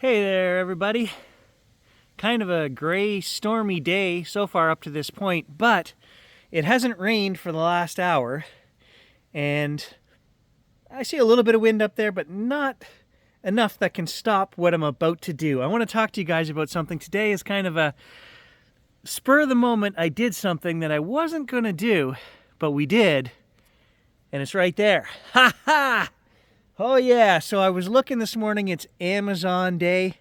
Hey there, everybody. Kind of a gray, stormy day so far up to this point, but it hasn't rained for the last hour, and I see a little bit of wind up there, but not enough that can stop what I'm about to do. I want to talk to you guys about something. Today is kind of a spur of the moment. I did something that I wasn't going to do, but we did, and it's right there. Ha ha! Oh yeah, so I was looking this morning, it's Amazon Day,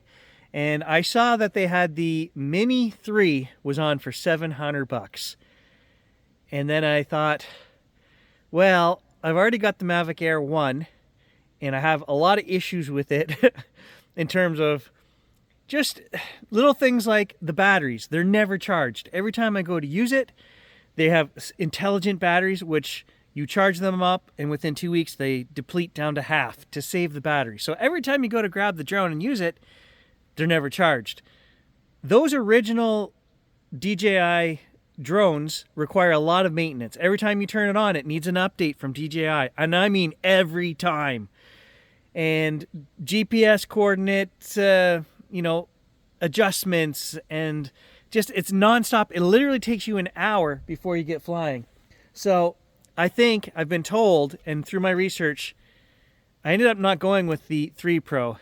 and I saw that they had the Mini 3 was on for $700. And then I thought, well, I've already got the Mavic Air 1, and I have a lot of issues with it in terms of just little things like the batteries. They're never charged. Every time I go to use it, they have intelligent batteries, which you charge them up, and within 2 weeks, they deplete down to half to save the battery. So every time you go to grab the drone and use it, they're never charged. Those original DJI drones require a lot of maintenance. Every time you turn it on, it needs an update from DJI. And I mean every time. And GPS coordinates, adjustments, and just it's nonstop. It literally takes you an hour before you get flying. So I think I've been told, and through my research, I ended up not going with the 3 Pro.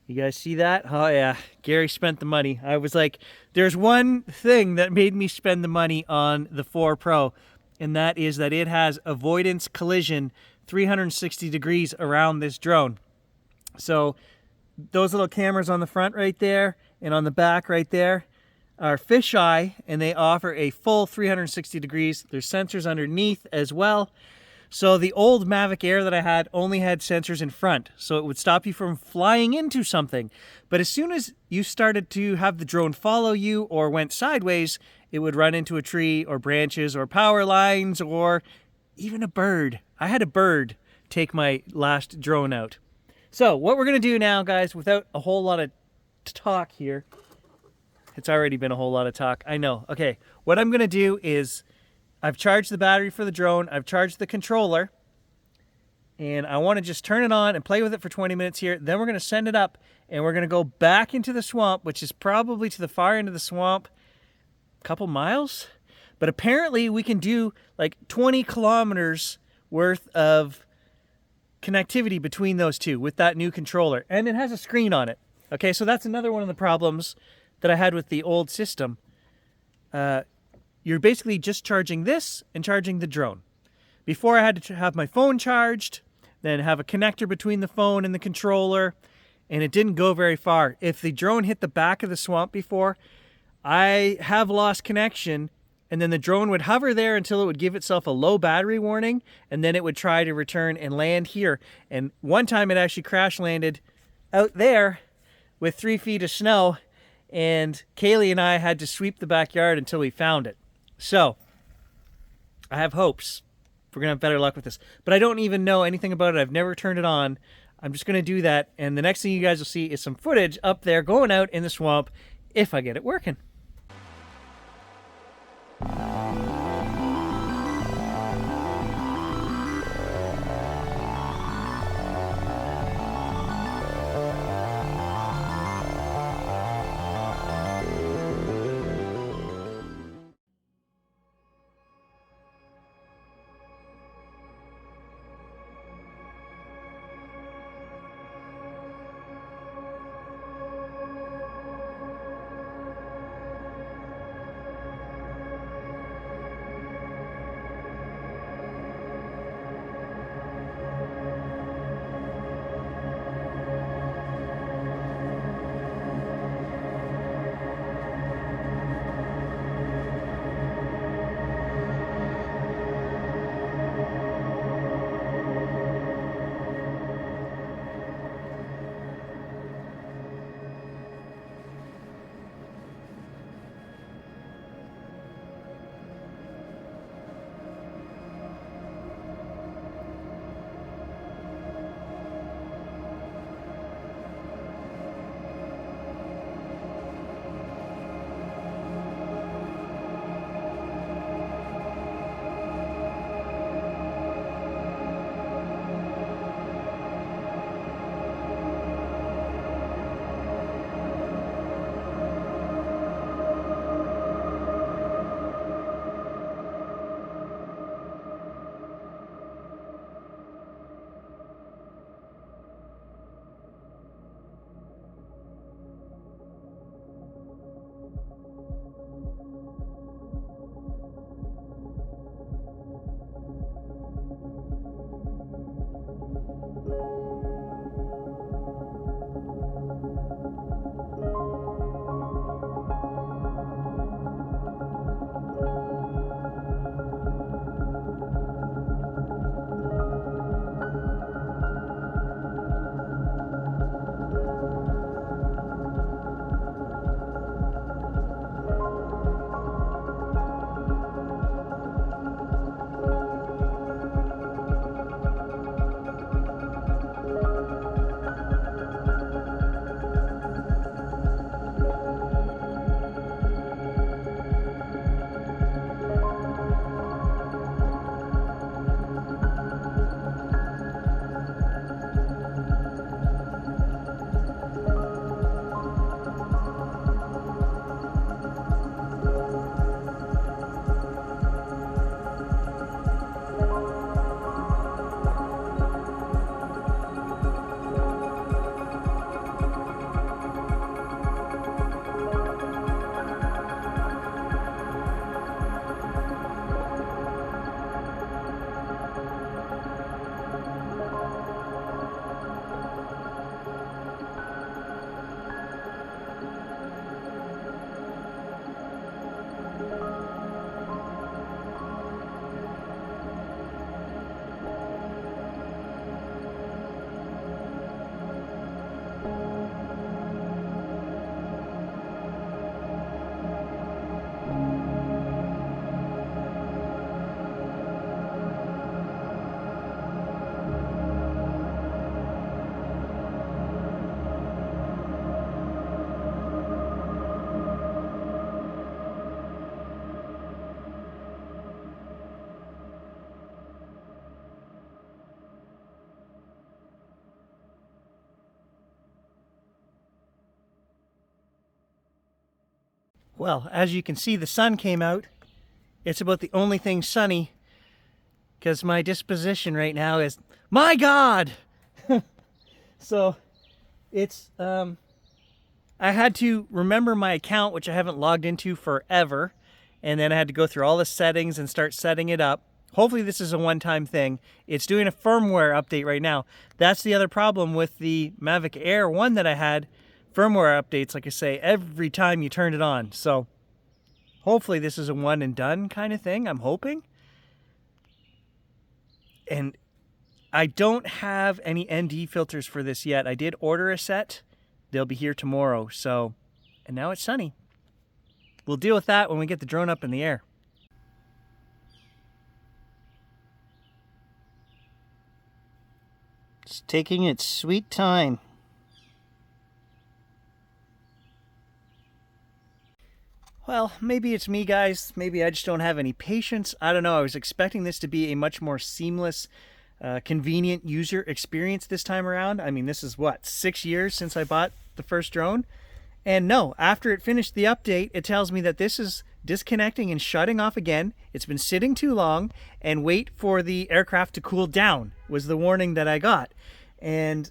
You guys see that? Oh yeah, Gary spent the money. I was like, there's one thing that made me spend the money on the 4 Pro, and that is that it has avoidance collision 360 degrees around this drone. So those little cameras on the front right there and on the back right there are fisheye, and they offer a full 360 degrees. There's sensors underneath as well. So the old Mavic Air that I had only had sensors in front, so it would stop you from flying into something. But as soon as you started to have the drone follow you or went sideways, it would run into a tree or branches or power lines or even a bird. I had a bird take my last drone out. So what we're going to do now, guys, without a whole lot of talk here, it's already been a whole lot of talk, I know. Okay, what I'm going to do is I've charged the battery for the drone, I've charged the controller, and I want to just turn it on and play with it for 20 minutes here. Then we're going to send it up, and we're going to go back into the swamp, which is probably to the far end of the swamp, a couple miles. But apparently we can do like 20 kilometers worth of connectivity between those two with that new controller. And it has a screen on it. Okay, so that's another one of the problems that I had with the old system. You're basically just charging this and charging the drone. Before I had to have my phone charged, then have a connector between the phone and the controller, and it didn't go very far. If the drone hit the back of the swamp before, I have lost connection, and then the drone would hover there until it would give itself a low battery warning, and then it would try to return and land here. And one time it actually crash landed out there with 3 feet of snow, and Kaylee and I had to sweep the backyard until we found it. So, I have hopes we're going to have better luck with this. But I don't even know anything about it. I've never turned it on. I'm just going to do that. And the next thing you guys will see is some footage up there going out in the swamp if I get it working. Well, as you can see, the sun came out. It's about the only thing sunny, because my disposition right now is, my God! So, it's, I had to remember my account, which I haven't logged into forever, and then I had to go through all the settings and start setting it up. Hopefully this is a one-time thing. It's doing a firmware update right now. That's the other problem with the Mavic Air 1 that I had. Firmware updates, like I say, every time you turn it on. So hopefully this is a one and done kind of thing, I'm hoping. And I don't have any ND filters for this yet. I did order a set. They'll be here tomorrow. So, and now it's sunny. We'll deal with that when we get the drone up in the air. It's taking its sweet time. Well, maybe it's me, guys. Maybe I just don't have any patience. I don't know. I was expecting this to be a much more seamless, convenient user experience this time around. I mean, this is what, 6 years since I bought the first drone? And no, after it finished the update, it tells me that this is disconnecting and shutting off again. It's been sitting too long, and wait for the aircraft to cool down was the warning that I got. And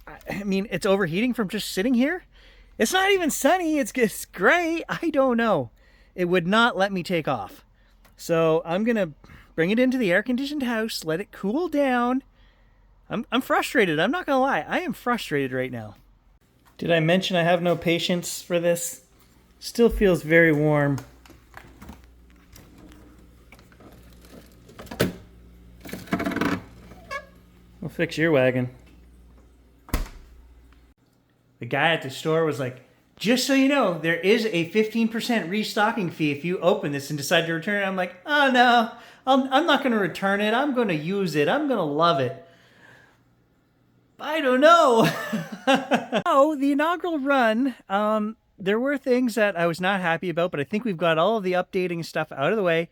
I mean, it's overheating from just sitting here. It's not even sunny. It's gray. I don't know. It would not let me take off. So I'm going to bring it into the air-conditioned house, let it cool down. I'm frustrated. I'm not going to lie. I am frustrated right now. Did I mention I have no patience for this? Still feels very warm. We'll fix your wagon. The guy at the store was like, just so you know, there is a 15% restocking fee if you open this and decide to return it. I'm like, oh no, I'm not going to return it. I'm going to use it. I'm going to love it. I don't know. Oh, the inaugural run, there were things that I was not happy about, but I think we've got all of the updating stuff out of the way.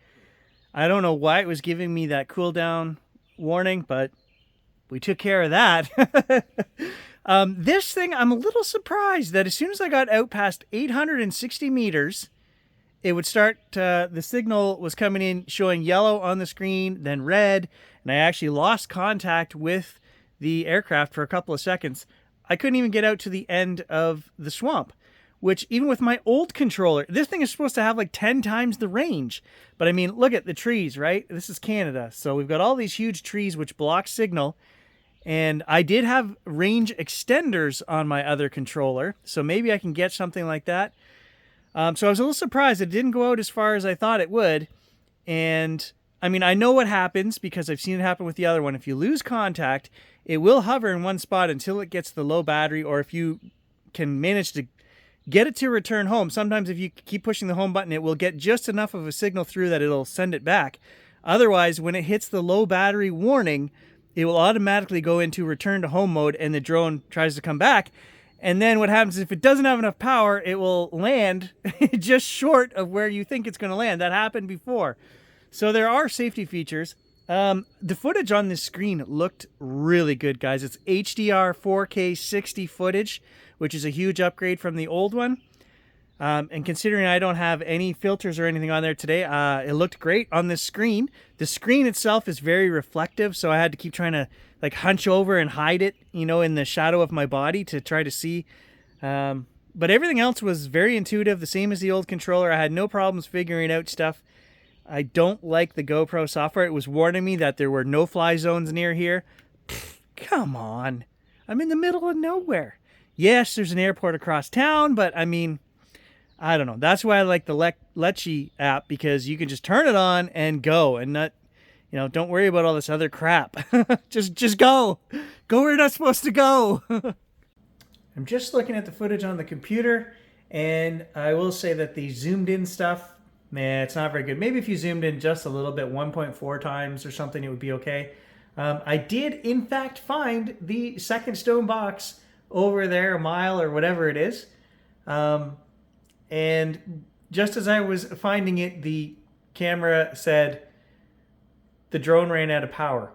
I don't know why it was giving me that cooldown warning, but we took care of that. This thing, I'm a little surprised that as soon as I got out past 860 meters, it would start, the signal was coming in showing yellow on the screen, then red, and I actually lost contact with the aircraft for a couple of seconds. I couldn't even get out to the end of the swamp, which even with my old controller, this thing is supposed to have like 10 times the range. But I mean, look at the trees, right? This is Canada. So we've got all these huge trees which block signal. And I did have range extenders on my other controller, so maybe I can get something like that. So I was a little surprised it didn't go out as far as I thought it would. And I mean, I know what happens because I've seen it happen with the other one. If you lose contact, it will hover in one spot until it gets the low battery, or if you can manage to get it to return home. Sometimes if you keep pushing the home button, it will get just enough of a signal through that it'll send it back. Otherwise, when it hits the low battery warning, it will automatically go into return to home mode and the drone tries to come back. And then what happens is if it doesn't have enough power, it will land just short of where you think it's going to land. That happened before. So there are safety features. The footage on this screen looked really good, guys. It's HDR 4K 60 footage, which is a huge upgrade from the old one. And considering I don't have any filters or anything on there today, it looked great on this screen. The screen itself is very reflective, so I had to keep trying to like hunch over and hide it, you know, in the shadow of my body to try to see. But everything else was very intuitive, the same as the old controller. I had no problems figuring out stuff. I don't like the GoPro software. It was warning me that there were no-fly zones near here. Pfft, come on. I'm in the middle of nowhere. Yes, there's an airport across town, but I mean, I don't know. That's why I like the Lecce app, because you can just turn it on and go and not, you know, don't worry about all this other crap. just go. Go where you're not supposed to go. I'm just looking at the footage on the computer, and I will say that the zoomed in stuff, man, it's not very good. Maybe if you zoomed in just a little bit, 1.4 times or something, it would be okay. I did, in fact, find the second stone box over there, a mile or whatever it is. And just as I was finding it, the camera said the drone ran out of power,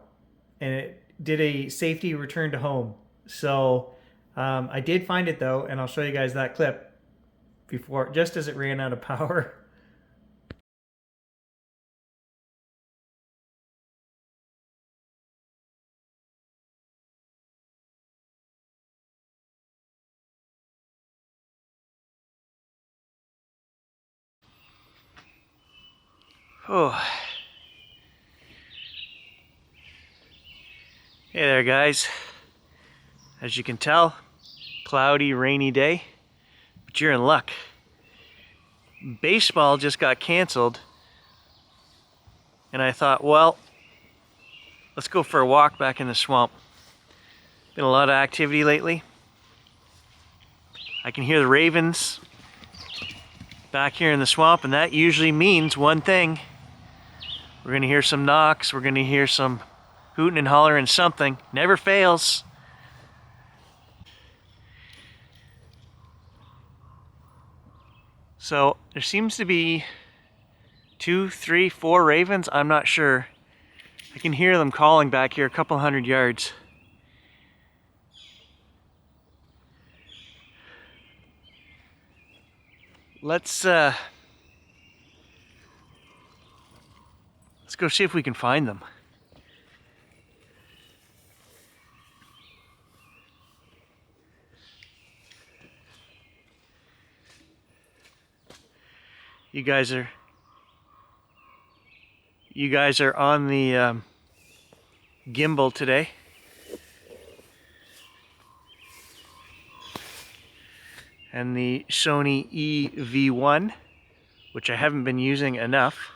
and it did a safety return to home. So I did find it though, and I'll show you guys that clip. If before, just as it ran out of power. Oh. Hey there, guys. As you can tell, cloudy, rainy day, but you're in luck. Baseball just got canceled, and I thought, well, let's go for a walk back in the swamp. Been a lot of activity lately. I can hear the ravens back here in the swamp, and that usually means one thing. We're gonna hear some knocks, we're gonna hear some hooting and hollering, something. Never fails. So there seems to be 2, 3, 4 ravens, I'm not sure. I can hear them calling back here a couple hundred yards. Let's go see if we can find them. You guys are on the gimbal today. And the Sony EV1, which I haven't been using enough.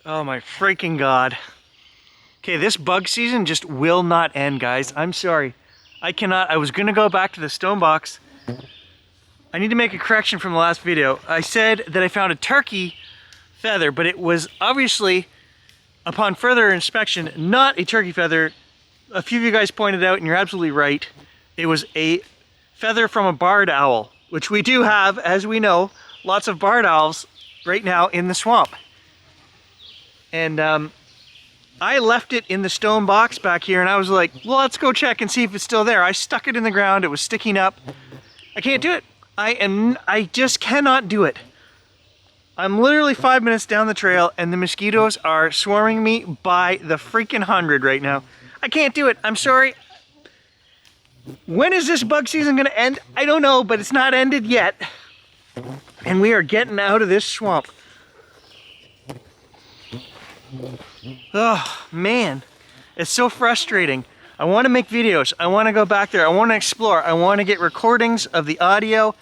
Oh my freaking God. Okay, this bug season just will not end, guys. I'm sorry. I cannot. I was gonna go back to the stone box. I need to make a correction from the last video. I said that I found a turkey feather, but it was obviously, upon further inspection, not a turkey feather. A few of you guys pointed out, and you're absolutely right. It was a feather from a barred owl, which we do have, as we know, lots of barred owls right now in the swamp. And I left it in the stone box back here, and I was like, well, let's go check and see if it's still there. I stuck it in the ground. It was sticking up. I can't do it. I just cannot do it. I'm literally 5 minutes down the trail, and the mosquitoes are swarming me by the freaking 100 right now. I can't do it. I'm sorry. When is this bug season going to end? I don't know, but it's not ended yet. And we are getting out of this swamp. Oh, man. It's so frustrating. I want to make videos. I want to go back there. I want to explore. I want to get recordings of the audio.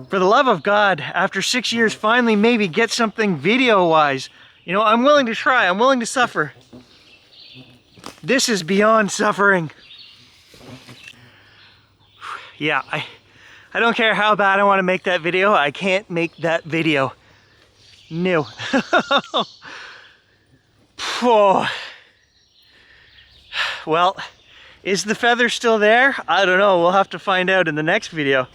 For the love of God, after 6 years, finally maybe get something video-wise. You know, I'm willing to try. I'm willing to suffer. This is beyond suffering. Yeah, I don't care how bad I want to make that video. I can't make that video. No. Oh. Well, is the feather still there? I don't know. We'll have to find out in the next video.